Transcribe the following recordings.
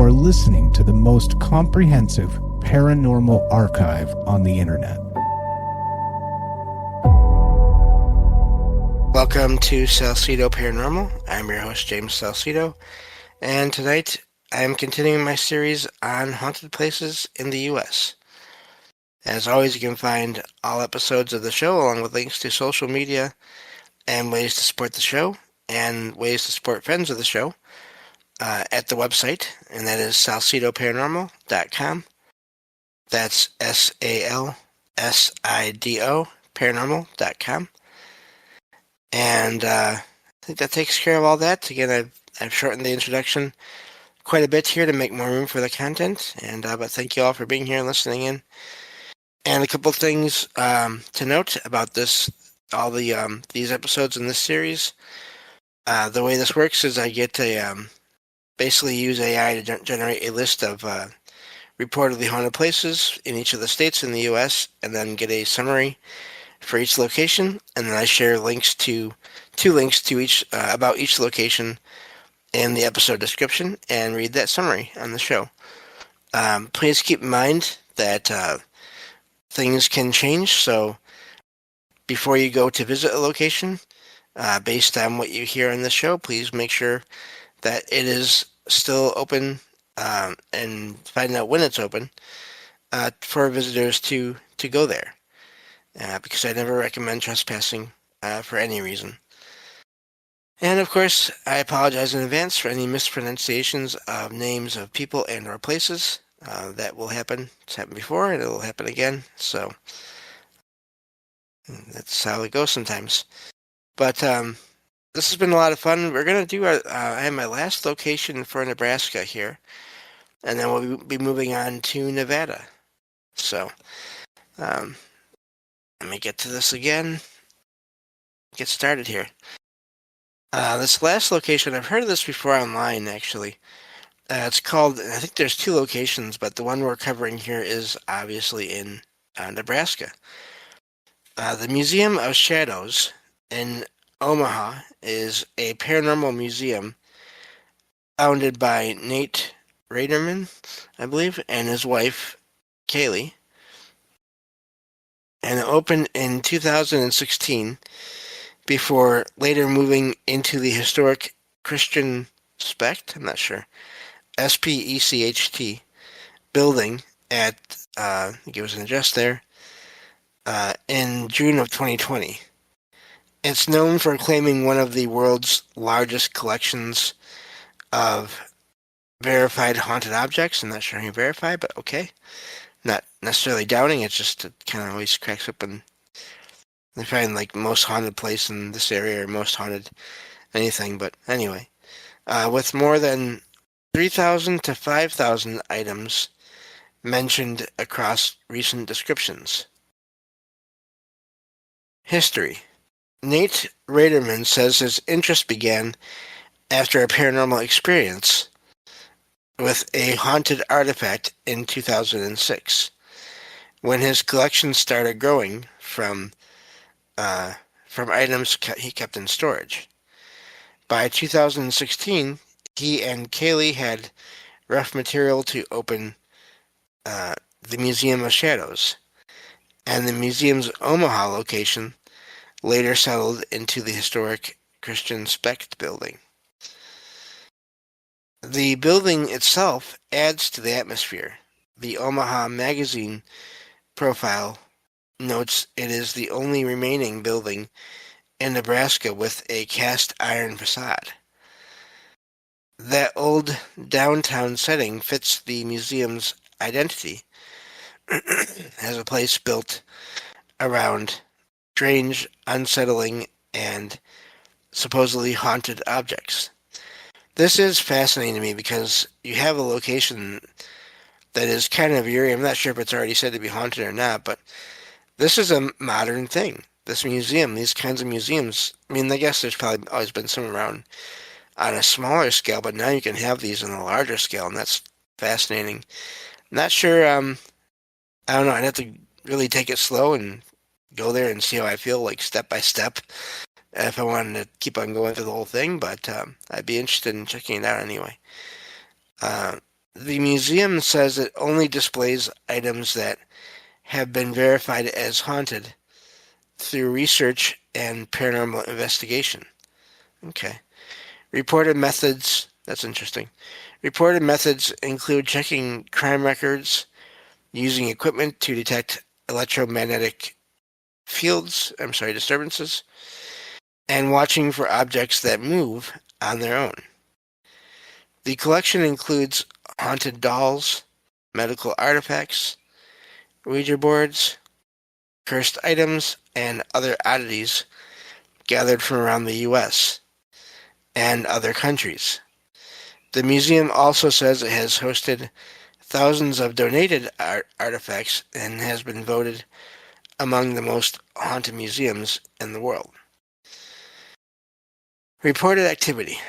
are listening to the most comprehensive paranormal archive on the internet. Welcome to Salsido Paranormal. I'm your host, James Salsido, and tonight I am continuing my series on haunted places in the U.S. As always, you can find all episodes of the show along with links to social media and ways to support the show and ways to support friends of the show at the website, and that is salsidoparanormal.com. That's SALSIDO paranormal.com. And I think that takes care of all that. Again, I've shortened the introduction quite a bit here to make more room for the content. And but thank you all for being here and listening in. And a couple of things to note about this, all the these episodes in this series. The way this works is I get a basically use AI to generate a list of reportedly haunted places in each of the states in the U.S. and then get a summary for each location, and then I share two links to each about each location in the episode description and read that summary on the show. Please keep in mind that things can change, so before you go to visit a location, based on what you hear on the show, please make sure that it is still open and find out when it's open for visitors to go there. Because I never recommend trespassing for any reason. And of course, I apologize in advance for any mispronunciations of names of people and or places. That will happen. It's happened before and it will happen again. So that's how it goes sometimes. But this has been a lot of fun. We're going to do I have my last location for Nebraska here. And then we'll be moving on to Nevada. So let me get to this again. Get started here. This last location, I've heard of this before online, actually. It's called, I think there's two locations, but the one we're covering here is obviously in Nebraska. The Museum of Shadows in Omaha is a paranormal museum founded by Nate Raderman, I believe, and his wife, Kaylee. And it opened in 2016 before later moving into the historic Christian Specht, I'm not sure, SPECHT building at, I think it was an address there, in June of 2020. It's known for claiming one of the world's largest collections of verified haunted objects. I'm not sure how verified, but okay. Not necessarily doubting, it's just it kind of always cracks open. They find like most haunted place in this area or most haunted anything, but anyway. With more than 3,000 to 5,000 items mentioned across recent descriptions. History. Nate Raderman says his interest began after a paranormal experience with a haunted artifact in 2006, when his collection started growing from items he kept in storage. By 2016, he and Kaylee had rough material to open the Museum of Shadows, and the museum's Omaha location later settled into the historic Christian Specht building. The building itself adds to the atmosphere. The Omaha Magazine profile notes it is the only remaining building in Nebraska with a cast iron facade. That old downtown setting fits the museum's identity as a place built around strange, unsettling, and supposedly haunted objects. This is fascinating to me because you have a location that is kind of eerie. I'm not sure if it's already said to be haunted or not, but this is a modern thing. This museum, these kinds of museums, I mean, I guess there's probably always been some around on a smaller scale, but now you can have these on a larger scale, and that's fascinating. Not sure, I don't know, I'd have to really take it slow and go there and see how I feel, like step by step, if I wanted to keep on going through the whole thing, but I'd be interested in checking it out anyway. the museum says it only displays items that have been verified as haunted through research and paranormal investigation. Okay. Reported methods, that's interesting. Reported methods include checking crime records, using equipment to detect electromagnetic disturbances, and watching for objects that move on their own. The collection includes haunted dolls, medical artifacts, Ouija boards, cursed items, and other oddities gathered from around the U.S. and other countries. The museum also says it has hosted thousands of donated artifacts and has been voted among the most haunted museums in the world. Reported activity.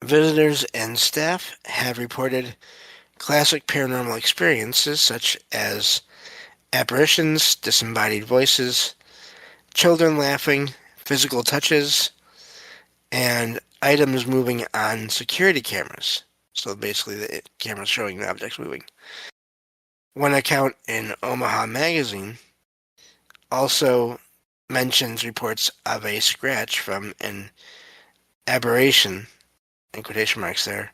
Visitors and staff have reported classic paranormal experiences such as apparitions, disembodied voices, children laughing, physical touches, and items moving on security cameras. So basically the cameras showing the objects moving. One account in Omaha Magazine also mentions reports of a scratch from an aberration, in quotation marks there,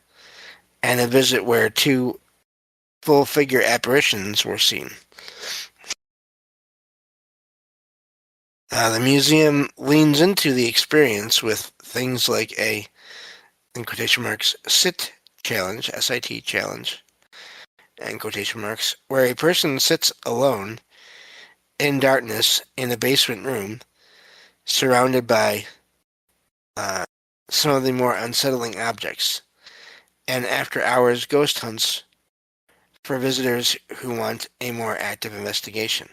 and a visit where two full-figure apparitions were seen. The museum leans into the experience with things like a, in quotation marks, sit challenge, S-I-T challenge, in quotation marks, where a person sits alone in darkness in a basement room surrounded by some of the more unsettling objects, and after hours ghost hunts for visitors who want a more active investigation.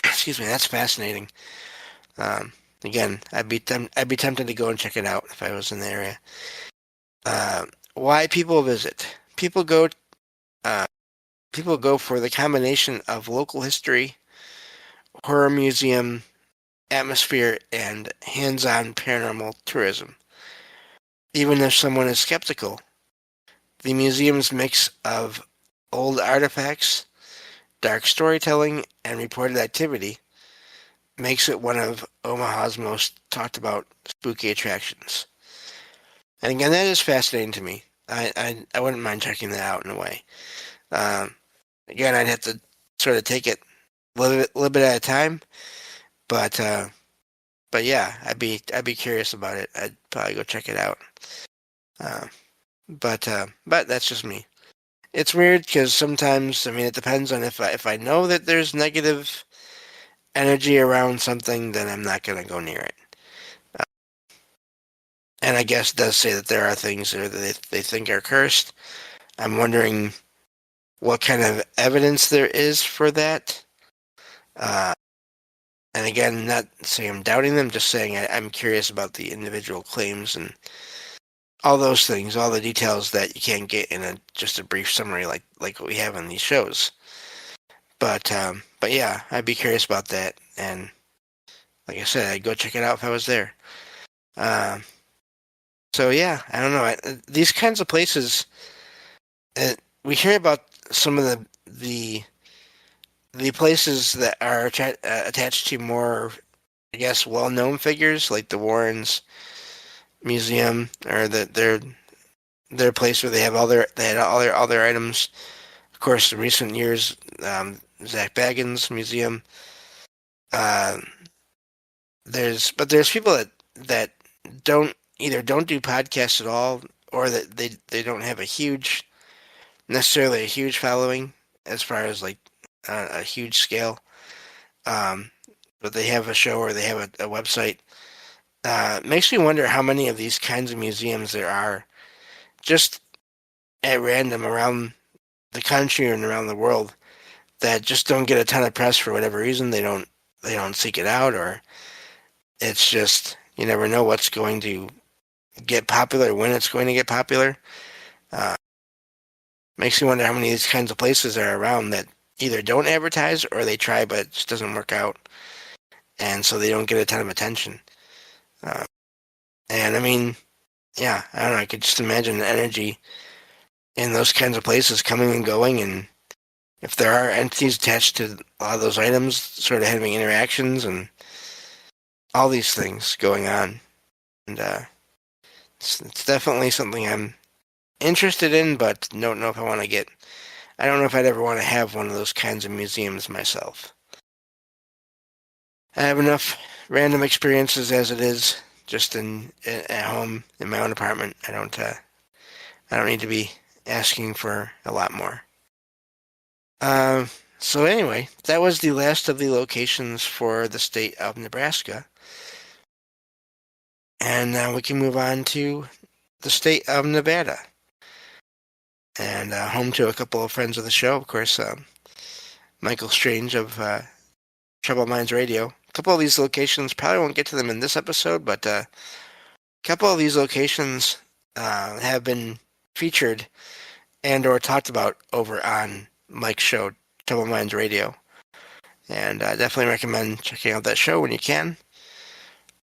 Excuse me, that's fascinating. Again, I'd be tempted to go and check it out if I was in the area. Why people visit? People go for the combination of local history, horror museum atmosphere, and hands-on paranormal tourism. Even if someone is skeptical, the museum's mix of old artifacts, dark storytelling, and reported activity makes it one of Omaha's most talked about spooky attractions. And again, that is fascinating to me. I wouldn't mind checking that out in a way. Again, I'd have to sort of take it a little bit at a time, but yeah, I'd be curious about it. I'd probably go check it out. But that's just me. It's weird because sometimes, I mean, it depends on if I know that there's negative energy around something, then I'm not gonna go near it. And I guess it does say that there are things that they think are cursed. I'm wondering what kind of evidence there is for that. And again, not saying I'm doubting them, just saying I'm curious about the individual claims and all those things, all the details that you can't get in just a brief summary like what we have on these shows. But yeah, I'd be curious about that, and like I said, I'd go check it out if I was there. So yeah, I don't know. These kinds of places, we hear about some of the places that are attached to more, I guess, well-known figures, like the Warrens Museum, or their place where they had all their items. Of course, in recent years, Zach Bagans Museum. There's people that don't do podcasts at all, or that they don't have necessarily a huge following as far as like a huge scale. But they have a show or they have a website. Makes me wonder how many of these kinds of museums there are just at random around the country and around the world that just don't get a ton of press for whatever reason. They don't seek it out, or it's just, you never know what's going to get popular, when it's going to get popular. Makes me wonder how many of these kinds of places are around that either don't advertise or they try but it just doesn't work out, and so they don't get a ton of attention. And I mean, yeah, I don't know, I could just imagine the energy in those kinds of places coming and going, and if there are entities attached to a lot of those items, sort of having interactions and all these things going on. And it's definitely something I'm interested in, but don't know if I want to get. I don't know if I'd ever want to have one of those kinds of museums myself. I have enough random experiences as it is, just at home in my own apartment. I don't need to be asking for a lot more. Uh, so anyway, that was the last of the locations for the state of Nebraska. And now we can move on to the state of Nevada. And home to a couple of friends of the show, of course, Michael Strange of Troubled Minds Radio. A couple of these locations, probably won't get to them in this episode, but a couple of these locations have been featured and or talked about over on Mike's show, Troubled Minds Radio. And I definitely recommend checking out that show when you can.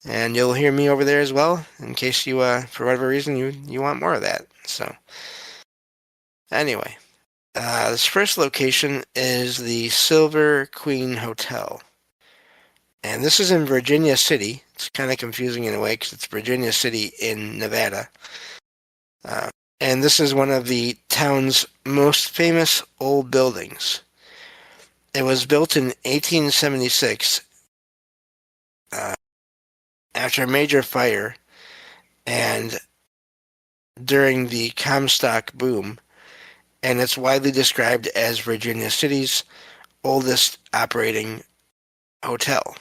And you'll hear me over there as well, in case you, for whatever reason, you want more of that. So, anyway, this first location is the Silver Queen Hotel. And this is in Virginia City. It's kind of confusing in a way because it's Virginia City in Nevada. And this is one of the town's most famous old buildings. It was built in 1876 after a major fire and during the Comstock boom, and it's widely described as Virginia City's oldest operating hotel.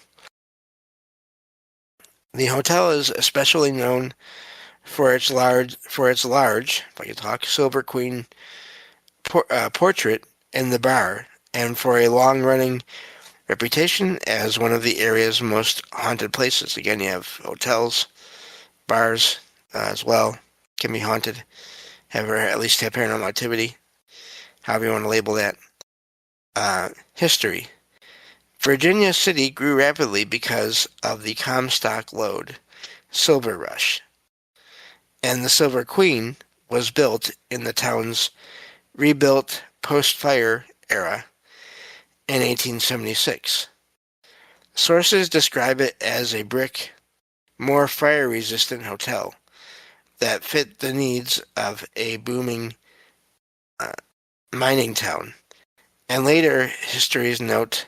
The hotel is especially known for its large, if I can talk, Silver Queen portrait in the bar, and for a long-running reputation as one of the area's most haunted places. Again, you have hotels, bars as well, can be haunted, or at least have paranormal activity, however you want to label that. History. Virginia City grew rapidly because of the Comstock Lode silver rush, and the Silver Queen was built in the town's rebuilt post-fire era in 1876. Sources describe it as a brick, more fire-resistant hotel that fit the needs of a booming mining town. And later histories note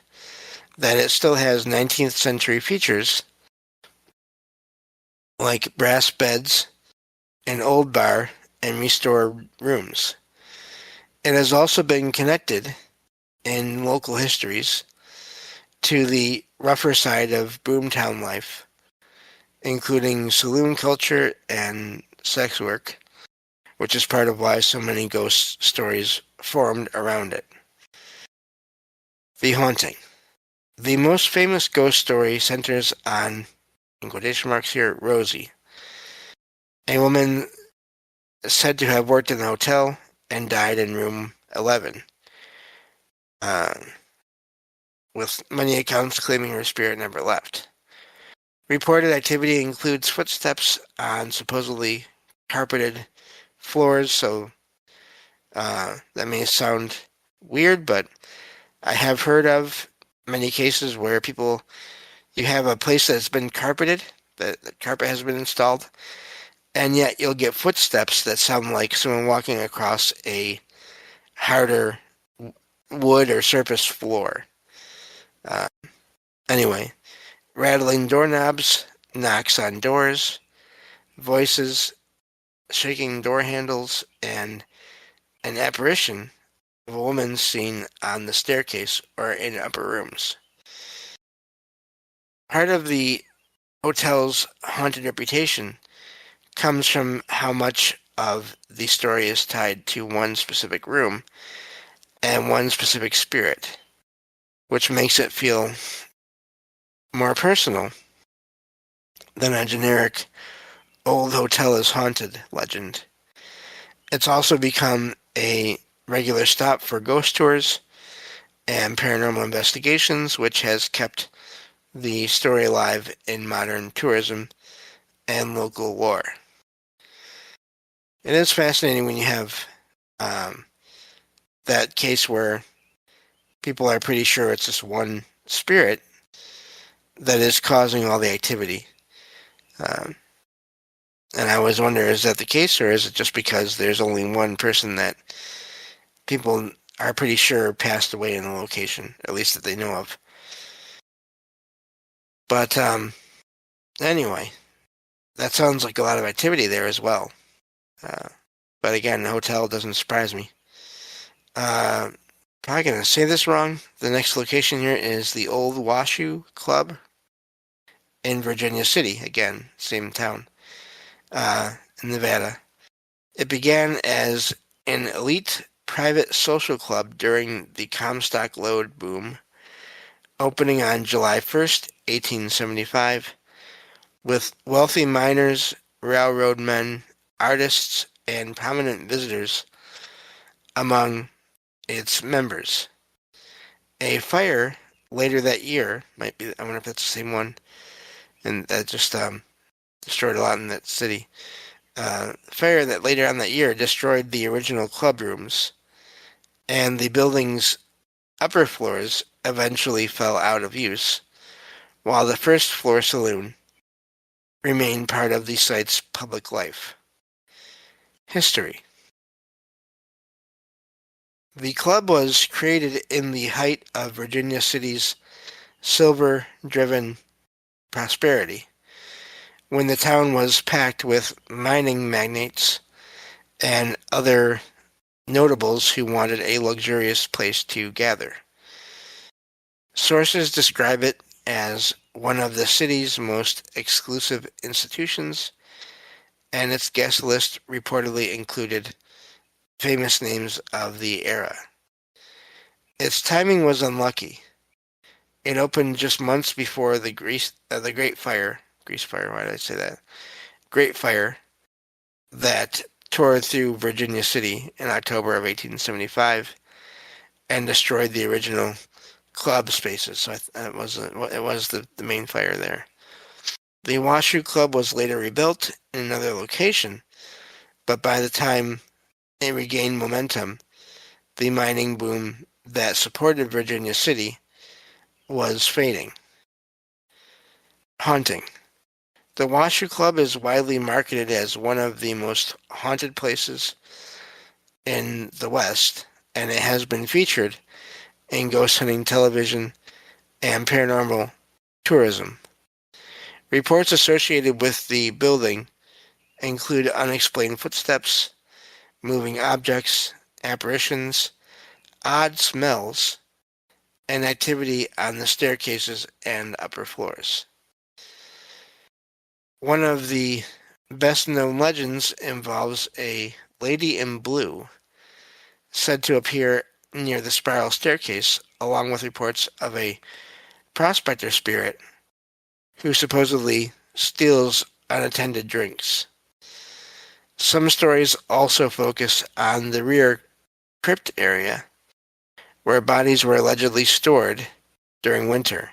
that it still has 19th century features like brass beds, an old bar, and restored rooms. It has also been connected in local histories to the rougher side of boomtown life, including saloon culture and sex work, which is part of why so many ghost stories formed around it. The haunting. The most famous ghost story centers on, in quotation marks here, Rosie, a woman said to have worked in the hotel and died in room 11, with many accounts claiming her spirit never left. Reported activity includes footsteps on supposedly carpeted floors, so that may sound weird, but I have heard of many cases where you have a place that's been carpeted, that the carpet has been installed, and yet you'll get footsteps that sound like someone walking across a harder wood or surface floor. Anyway, rattling doorknobs, knocks on doors, voices, shaking door handles, and an apparition of a woman seen on the staircase or in upper rooms. Part of the hotel's haunted reputation comes from how much of the story is tied to one specific room and one specific spirit, which makes it feel more personal than a generic old hotel is haunted legend. It's also become a regular stop for ghost tours and paranormal investigations, which has kept the story alive in modern tourism and local lore. It is fascinating when you have that case where people are pretty sure it's just one spirit that is causing all the activity. Um, and I always wonder, is that the case, or is it just because there's only one person that people are pretty sure passed away in the location, at least that they know of? But anyway, that sounds like a lot of activity there as well. But again, the hotel doesn't surprise me. Probably going to say this wrong. The next location here is the Old Washoe Club in Virginia City. Again, same town, in Nevada. It began as an elite private social club during the Comstock Lode boom, opening on July 1st, 1875, with wealthy miners, railroad men, artists, and prominent visitors among its members. A fire later that year, might be, I wonder if that's the same one, and that just destroyed a lot in that city. Fire that later on that year destroyed the original club rooms, and the building's upper floors eventually fell out of use, while the first floor saloon remained part of the site's public life. History. The club was created in the height of Virginia City's silver-driven prosperity, when the town was packed with mining magnates and other notables who wanted a luxurious place to gather. Sources describe it as one of the city's most exclusive institutions, and its guest list reportedly included famous names of the era. Its timing was unlucky. It opened just months before the Great Fire. Grease Fire, why did I say that? Great Fire that tore through Virginia City in October of 1875 and destroyed the original club spaces. So it was the main fire there. The Washoe Club was later rebuilt in another location, but by the time it regained momentum, the mining boom that supported Virginia City was fading. Haunting. The Washoe Club is widely marketed as one of the most haunted places in the West, and it has been featured in ghost hunting television and paranormal tourism. Reports associated with the building include unexplained footsteps, moving objects, apparitions, odd smells, and activity on the staircases and upper floors. One of the best-known legends involves a lady in blue said to appear near the spiral staircase, along with reports of a prospector spirit who supposedly steals unattended drinks. Some stories also focus on the rear crypt area, where bodies were allegedly stored during winter,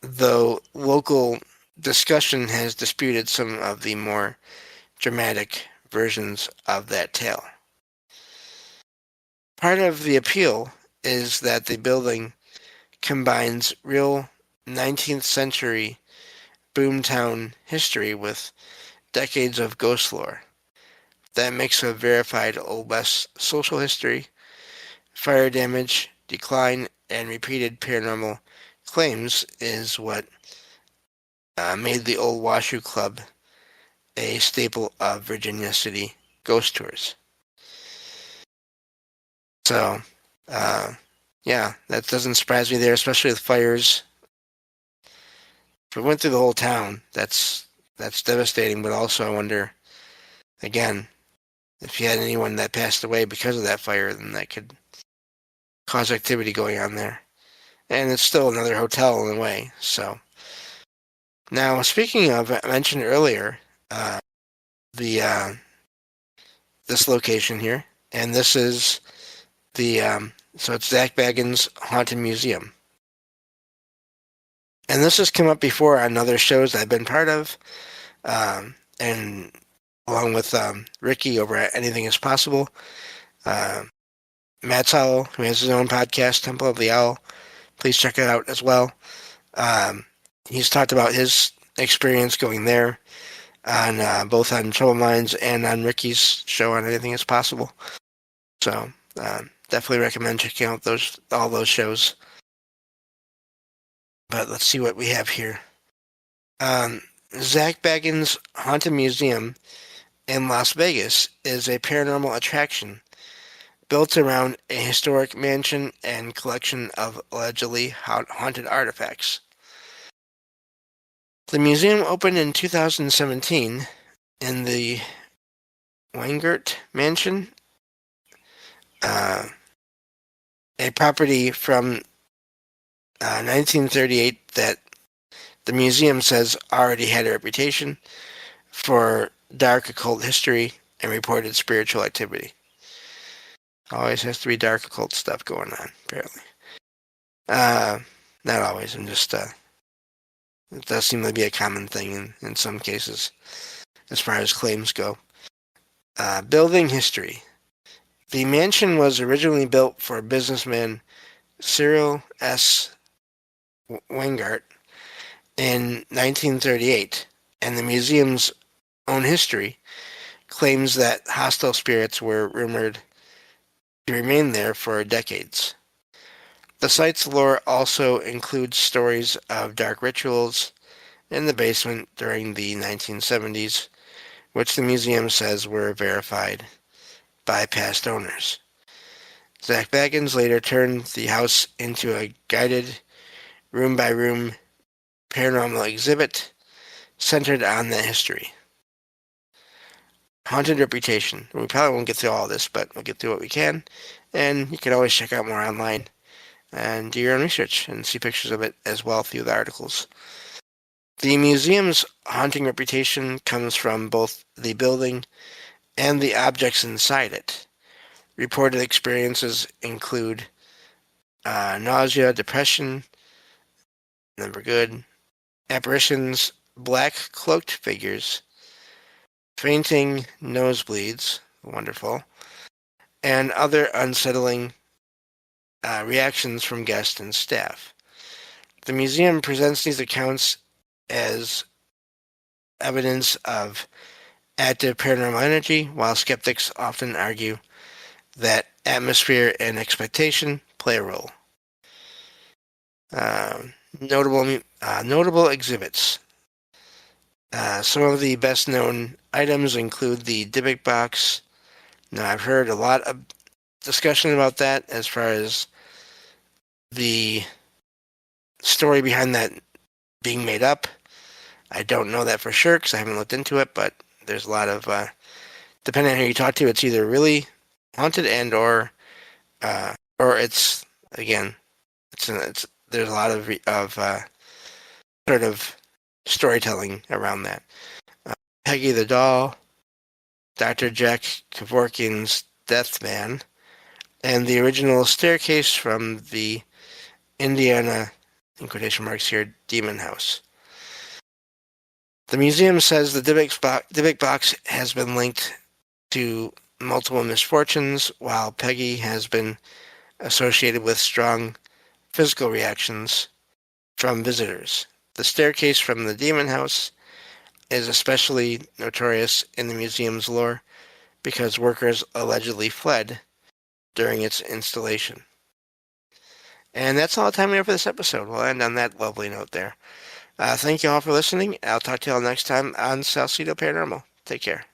though local discussion has disputed some of the more dramatic versions of that tale. Part of the appeal is that the building combines real 19th century boomtown history with decades of ghost lore. That mix of verified Old West social history, fire damage, decline, and repeated paranormal claims is what made the Old Washoe Club a staple of Virginia City ghost tours. So, yeah, that doesn't surprise me there, especially with fires. If it went through the whole town, that's devastating, but also I wonder, again, if you had anyone that passed away because of that fire, then that could cause activity going on there. And it's still another hotel in a way, so. Now, speaking of, I mentioned earlier, the this location here, and this is the, so it's Zach Bagans' Haunted Museum. And this has come up before on other shows that I've been part of, and along with Ricky over at Anything Is Possible. Matt Sowell, who has his own podcast, Temple of the Owl. Please check it out as well. He's talked about his experience going there on both on Trouble Minds and on Ricky's show on Anything Is Possible. So definitely recommend checking out all those shows. But let's see what we have here. Zak Bagans' Haunted Museum in Las Vegas is a paranormal attraction built around a historic mansion and collection of allegedly haunted artifacts. The museum opened in 2017 in the Weingart Mansion, a property from 1938 that the museum says already had a reputation for dark occult history and reported spiritual activity. Always has to be dark occult stuff going on, apparently. Not always, I'm just, it does seem to be a common thing in some cases, as far as claims go. Building history. The mansion was originally built for businessman Cyril S. Weingart in 1938, and the museum's own history claims that hostile spirits were rumored to remain there for decades. The site's lore also includes stories of dark rituals in the basement during the 1970s, which the museum says were verified by past owners. Zak Bagans later turned the house into a guided, room-by-room paranormal exhibit centered on that history. Haunted reputation. We probably won't get through all this, but we'll get through what we can, and you can always check out more online and do your own research and see pictures of it as well through the articles. The museum's haunting reputation comes from both the building and the objects inside it. Reported experiences include nausea, depression, never good, apparitions, black cloaked figures, fainting, nosebleeds, wonderful, and other unsettling reactions from guests and staff. The museum presents these accounts as evidence of active paranormal energy, while skeptics often argue that atmosphere and expectation play a role. Notable exhibits. Some of the best-known items include the Dybbuk box. Now, I've heard a lot of discussion about that as far as the story behind that being made up. I don't know that for sure because I haven't looked into it, but there's a lot of, depending on who you talk to, it's either really haunted and or it's, again, there's a lot of sort of storytelling around that. Peggy the Doll, Dr. Jack Kevorkian's Death Man, and the original staircase from the Indiana, in quotation marks here, Demon House. The museum says the Dybbuk box has been linked to multiple misfortunes, while Peggy has been associated with strong physical reactions from visitors. The staircase from the Demon House is especially notorious in the museum's lore because workers allegedly fled during its installation. And that's all the time we have for this episode. We'll end on that lovely note there. Thank you all for listening. I'll talk to you all next time on Salsido Paranormal. Take care.